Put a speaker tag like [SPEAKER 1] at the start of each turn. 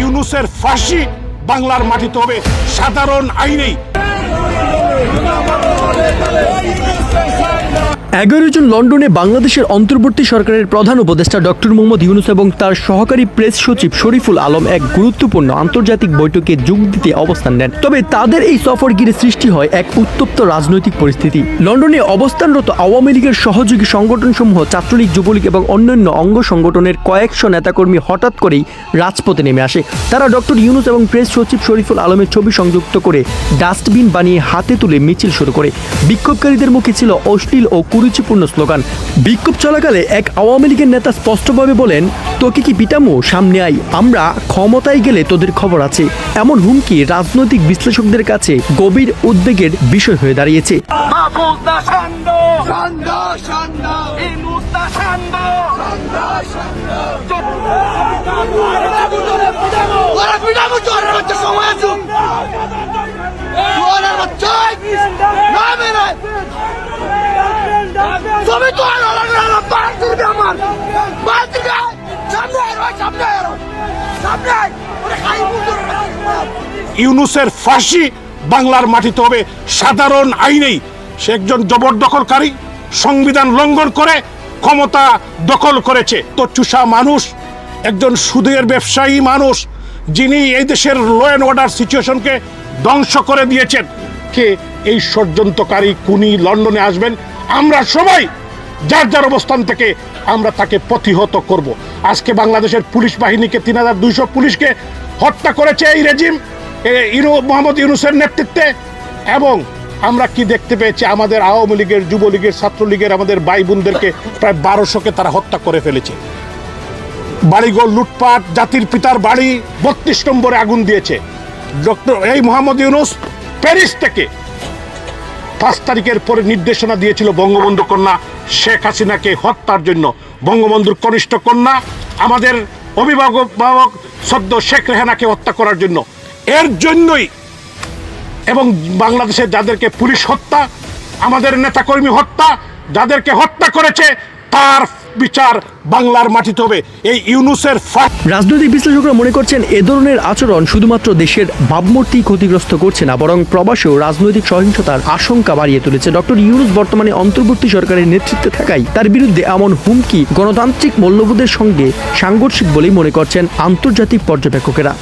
[SPEAKER 1] ইউনূসের ফাঁসি বাংলার মাটিতে হবে সাধারণ আইনেই।
[SPEAKER 2] 11 জুন লন্ডনে বাংলাদেশের অন্তর্বর্তী সরকারের প্রধান উপদেষ্টা ডক্টর মোহাম্মদ ইউনূস এবং তার সহকারী প্রেস সচিব শরীফুল আলম এক গুরুত্বপূর্ণ আন্তর্জাতিক বৈঠকে যোগ দিতে অবস্থান নেন। তবে তাদের এই সফর ঘিরে সৃষ্টি হয় এক উত্তপ্ত রাজনৈতিক পরিস্থিতি। লন্ডনে অবস্থানরত আওয়ামী লীগের সহযোগী সংগঠনসমূহ ছাত্রলীগ, যুবলীগ এবং অন্যান্য অঙ্গ সংগঠনের কয়েকশো নেতাকর্মী হঠাৎ করেই রাজপথে নেমে আসে। তারা ডক্টর ইউনূস এবং প্রেস সচিব শরীফুল আলমের ছবি সংযুক্ত করে ডাস্টবিন বানিয়ে হাতে তুলে মিছিল শুরু করে। বিক্ষোভকারীদের মুখে ছিল অশ্লীল ও কুরুচিপূর্ণ স্লোগান। বিক্ষোভ চলাকালে এক আওয়ামী লীগের নেতা স্পষ্টভাবে বলেন, তোকে কি পিটামো, সামনে আই, আমরা ক্ষমতায় গেলে তোদের খবর আছে। এমন হুমকি রাজনৈতিক বিশ্লেষকদের কাছে গভীর উদ্বেগের বিষয় হয়ে দাঁড়িয়েছে।
[SPEAKER 1] ইউনূসের ফাঁসি বাংলার মাটিতে হবে সাধারণ আইনেই। সে একজন জবরদখলকারী, সংবিধান লঙ্ঘন করে ক্ষমতা দখল করেছে। তো চুষা মানুষ, একজন সুদের ব্যবসায়ী মানুষ, যিনি এই দেশের ল অ্যান্ড অর্ডার সিচুয়েশনকে ধ্বংস করে দিয়েছেন। কে এই ষড়যন্ত্রকারী খুনি লন্ডনে আসবেন? আমরা সবাই যার যার অবস্থান থেকে আমরা তাকে প্রতিহত করব। আজকে বাংলাদেশের পুলিশ বাহিনীকে 3200 পুলিশকে হত্যা করেছে এই রেজিম মোহাম্মদ ইউনূসের নেতৃত্বে। এবং আমরা কি দেখতে পেয়েছি, আমাদের আওয়ামী লীগের, যুবলীগের, ছাত্রলীগের আমাদের ভাই বোনদেরকে প্রায় 1200কে তারা হত্যা করে ফেলেছে। বাড়িঘর লুটপাট, জাতির পিতার বাড়ি 32 নম্বরে আগুন দিয়েছে। এই মোহাম্মদ ইউনূস প্যারিস থেকে 5 তারিখের পরে নির্দেশনা দিয়েছিল বঙ্গবন্ধু কন্যা শেখ হাসিনাকে হত্যার জন্য। বঙ্গবন্ধুর কনিষ্ঠ কন্যা আমাদের অভিভাবক সদ্য শেখ রেহানাকে হত্যা করার জন্য। এর জন্যই এবং বাংলাদেশে যাদেরকে পুলিশ হত্যা, আমাদের নেতাকর্মী হত্যা, যাদেরকে হত্যা করেছে তার বিচার বাংলার মাটিতে হবে। এই ইউনূসের
[SPEAKER 2] রাজনৈতিক বিশ্লেষকরা মনে করছেন, এ ধরনের আচরণ শুধুমাত্র দেশের ভাবমূর্তি ক্ষতিগ্রস্ত করছে না, বরং প্রবাসেও রাজনৈতিক সহিংসতার আশঙ্কা বাড়িয়ে তুলেছে। ডক্টর ইউনূস বর্তমানে অন্তর্বর্তী সরকারের নেতৃত্বে থাকায় তার বিরুদ্ধে এমন হুমকি গণতান্ত্রিক মূল্যবোধের সঙ্গে সাংঘর্ষিক বলেই মনে করছেন আন্তর্জাতিক পর্যবেক্ষকেরা।